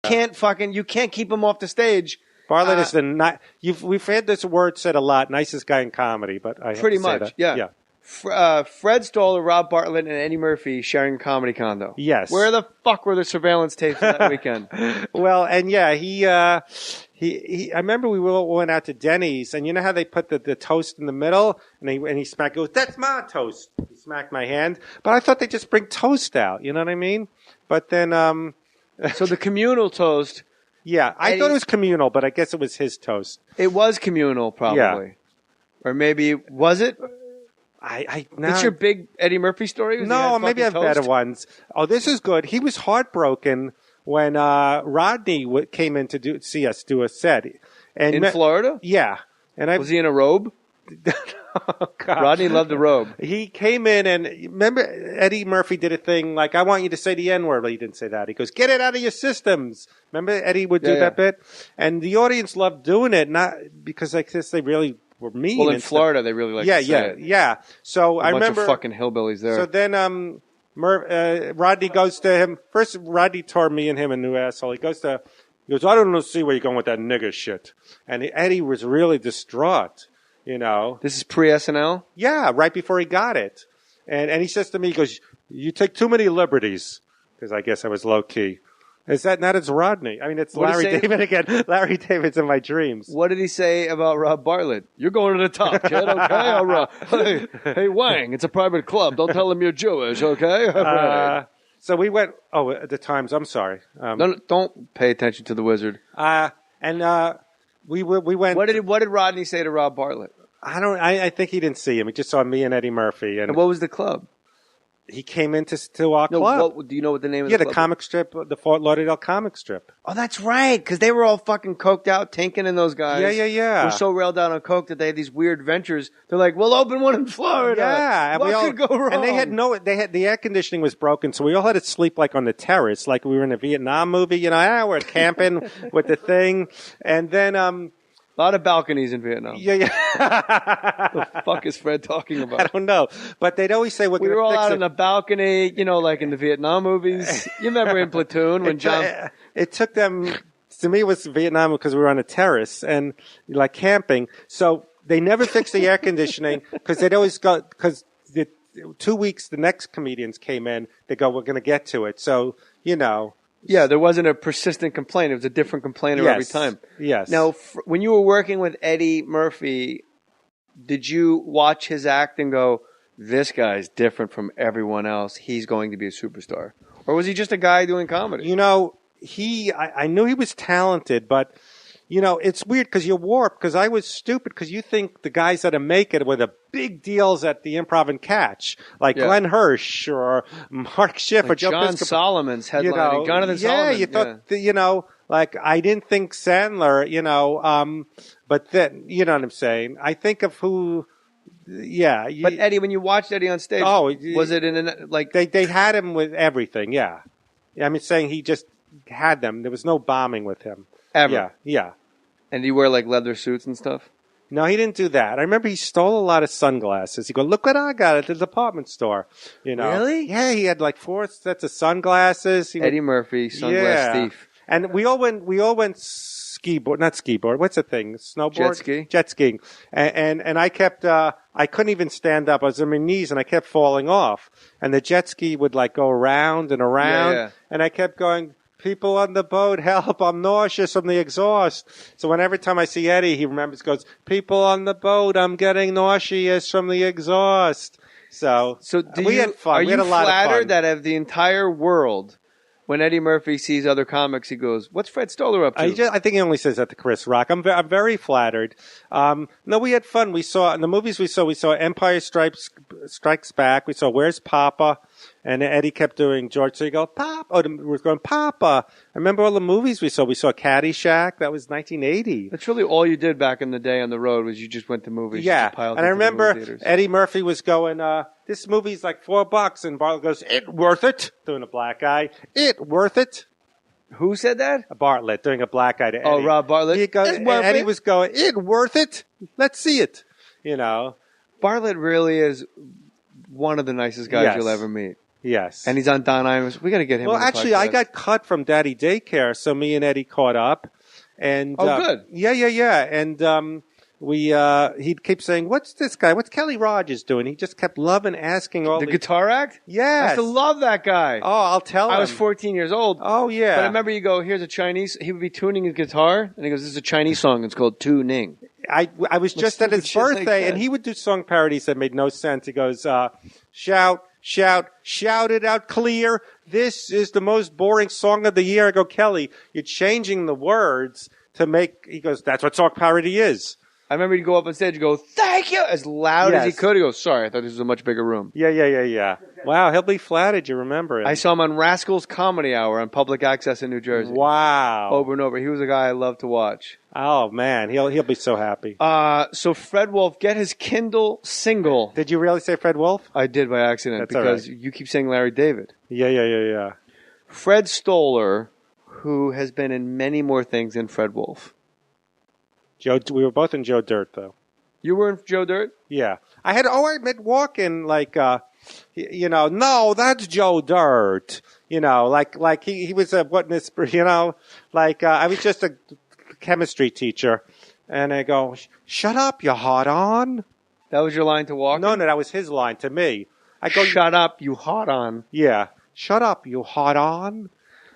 You can't keep him off the stage. Bartlett is we've had this word said a lot, nicest guy in comedy, but I pretty have to say much, that. yeah. Fred Stoller, Rob Bartlett, and Eddie Murphy sharing a comedy condo. Yes. Where the fuck were the surveillance tapes for that weekend? Well, and yeah, he I remember we went out to Denny's, and you know how they put the toast in the middle, and he goes, "That's my toast." He smacked my hand, but I thought they just bring toast out. You know what I mean? But then, so the communal toast. Yeah, I thought it was communal, but I guess it was his toast. It was communal, probably. Yeah. Or maybe, was it? It's your big Eddie Murphy story? No, maybe I have better ones. Oh, this is good. He was heartbroken when Rodney came in to see us do a set. And in Florida? Yeah. Was he in a robe? Oh, God. Rodney loved the robe. He came in and remember Eddie Murphy did a thing like, I want you to say the N-word. Well, he didn't say that. He goes, get it out of your systems. Remember Eddie would do that bit? And the audience loved doing it, not because I guess they really were mean. Well, in Florida, they really like to say it. Yeah. So I remember. A bunch of fucking hillbillies there. So then Rodney goes to him. First, Rodney tore me and him a new asshole. He goes, I don't see where you're going with that nigger shit. And Eddie was really distraught. You know, this is pre-SNL? Yeah, right before he got it. And he says to me, he goes, you take too many liberties. Because I guess I was low-key. Is that not as Rodney? I mean, it's Larry David again. Larry David's in my dreams. What did he say about Rob Bartlett? You're going to the top, kid, okay? Hey, Wang, it's a private club. Don't tell him you're Jewish, okay? Right. So we went, at the Times, I'm sorry. Don't pay attention to the wizard. We went. What did Rodney say to Rob Bartlett? I think he didn't see him. He just saw me and Eddie Murphy. And what was the club? He came into our club. Do you know what the name of the club? Yeah, the comic strip, the Fort Lauderdale comic strip. Oh, that's right, because they were all fucking coked out. Tinkin and those guys. Yeah. Were so railed out on coke that they had these weird ventures. They're like, we'll open one in Florida. Yeah. What could go wrong? And the air conditioning was broken, so we all had to sleep like on the terrace, like we were in a Vietnam movie. You know, we're camping with the thing. And then, a lot of balconies in Vietnam. Yeah. The fuck is Fred talking about? I don't know. But they'd always say, we were all out on the balcony, like in the Vietnam movies. You remember in Platoon when John... It took them... To me, it was Vietnam because we were on a terrace and like camping. So they never fixed the air conditioning because they'd always go... Because 2 weeks, the next comedians came in. They go, we're going to get to it. So, Yeah, there wasn't a persistent complaint. It was a different complainer every time. Yes. Now, when you were working with Eddie Murphy, did you watch his act and go, this guy's different from everyone else. He's going to be a superstar? Or was he just a guy doing comedy? I knew he was talented, but... it's weird because you're warped because I was stupid because you think the guys that make it were the big deals at the Improv and Catch, like Glenn Hirsch or Mark Schiff or Joe John Piscopo. Solomon's headlining. Jonathan Solomon. Yeah, you thought, like I didn't think Sandler, but then, you know what I'm saying? I think of who... Yeah. But Eddie, when you watched Eddie on stage, was it They had him with everything, yeah. I'm saying he just had them. There was no bombing with him. Ever? Yeah. And did you wear like leather suits and stuff? No, he didn't do that. I remember he stole a lot of sunglasses. He go, look what I got at the department store. Really? Yeah, he had like 4 sets of sunglasses. Eddie Murphy, sunglass thief. And we all went not ski board. What's the thing? Snowboard? Jet skiing. And I kept, I couldn't even stand up. I was on my knees and I kept falling off. And the jet ski would like go around and around. Yeah. And I kept going, people on the boat, help, I'm nauseous from the exhaust. So every time I see Eddie, he goes, people on the boat, I'm getting nauseous from the exhaust. So we had fun. Are we had a lot of fun. You flattered that of the entire world, when Eddie Murphy sees other comics, he goes, what's Fred Stoller up to? I think he only says that to Chris Rock. I'm very flattered. No, we had fun. We saw, in the movies we saw Empire Strikes Back. We saw Where's Papa? And Eddie kept doing George. So you go, Papa. Oh, we were going, Papa. I remember all the movies we saw. We saw Caddyshack. That was 1980. That's really all you did back in the day on the road was you just went to movies. Yeah. And I remember Eddie Murphy was going, this movie's like $4. And Bartlett goes, it worth it. Doing a black guy. It worth it. Who said that? Bartlett doing a black guy to Eddie. Oh, Rob Bartlett. Eddie was going, it worth it. Let's see it. Bartlett really is one of the nicest guys you'll ever meet. Yes. And he's on Don Imus. We got to get him. Well, on the actually, podcast. I got cut from Daddy Daycare, so me and Eddie caught up. And good. Yeah. And he'd keep saying, "What's this guy? What's Kelly Rogers doing?" He just kept loving asking all the guitar act. Yes. I used to love that guy. Oh, I'll tell him. I was 14 years old. Oh yeah. But I remember you go, "Here's a Chinese." He would be tuning his guitar, and he goes, "This is a Chinese song. It's called tuning." I was just at his birthday, like and he would do song parodies that made no sense. He goes, "Shout, shout, shout it out clear. This is the most boring song of the year." I go, "Kelly, you're changing the words to make." He goes, "That's what song parody is." I remember he'd go up on stage and go, "Thank you," as loud as he could. He goes, "Sorry, I thought this was a much bigger room." Yeah. Wow, he'll be flattered. You remember it? I saw him on Rascals Comedy Hour on Public Access in New Jersey. Wow. Over and over. He was a guy I loved to watch. Oh man, he'll be so happy. So Fred Wolf, get his Kindle single. Did you really say Fred Wolf? I did by accident because you keep saying Larry David. Yeah. Fred Stoller, who has been in many more things than Fred Wolf. Joe, we were both in Joe Dirt, though. You were in Joe Dirt? Yeah. I met walking like, no, that's Joe Dirt. Like he was a witness, I was just a chemistry teacher. And I go, "Shut up, you hot on." That was your line to walk? No, that was his line to me. I go, "Shut up, you hot on." Yeah. "Shut up, you hot on."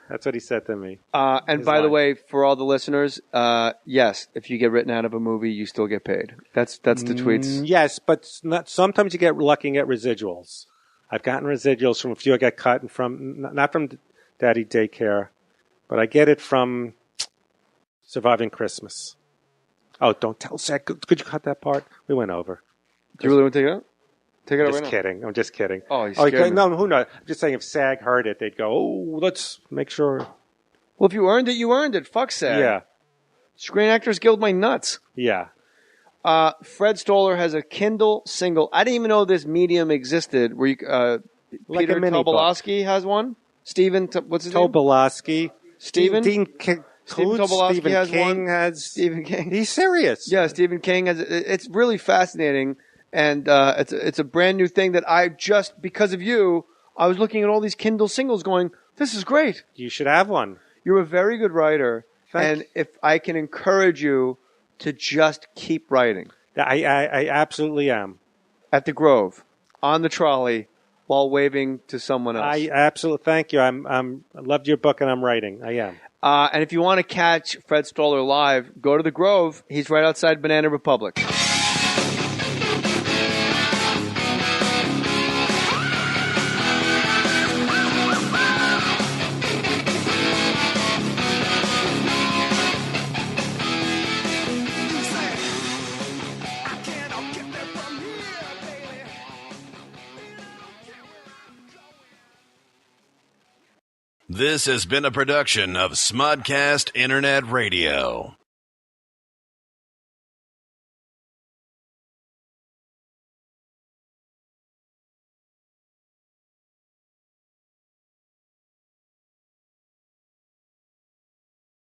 That's what he said to me. And by the way, for all the listeners, yes, if you get written out of a movie, you still get paid. That's the tweets. Yes, but sometimes you get lucky and get residuals. I've gotten residuals from a few I got cut, and from not from Daddy Daycare, but I get it from Surviving Christmas. Oh, don't tell Zach. Could you cut that part? We went over. Do you really want to take it out? Take it out right now. Just kidding. I'm just kidding. Oh, you scared me. No, who knows? I'm just saying if SAG heard it, they'd go, "Oh, let's make sure." Well, if you earned it, you earned it. Fuck SAG. Yeah. Screen Actors Guild my nuts. Yeah. Fred Stoller has a Kindle single. I didn't even know this medium existed. Where you, like Peter Tobolowsky has one. Stephen, what's his name? Tobolowsky. Stephen? Stephen Tobolowsky Stephen has King one. has. Stephen King. He's serious. Yeah, Stephen King has. It's really fascinating. And it's a brand new thing that I just, because of you, I was looking at all these Kindle singles going, "This is great." You should have one. You're a very good writer. And if I can encourage you to just keep writing. I absolutely am. At the Grove, on the trolley, while waving to someone else. I absolutely thank you. I loved your book and I'm writing. I am. And if you want to catch Fred Stoller live, go to the Grove. He's right outside Banana Republic. This has been a production of Smudcast Internet Radio.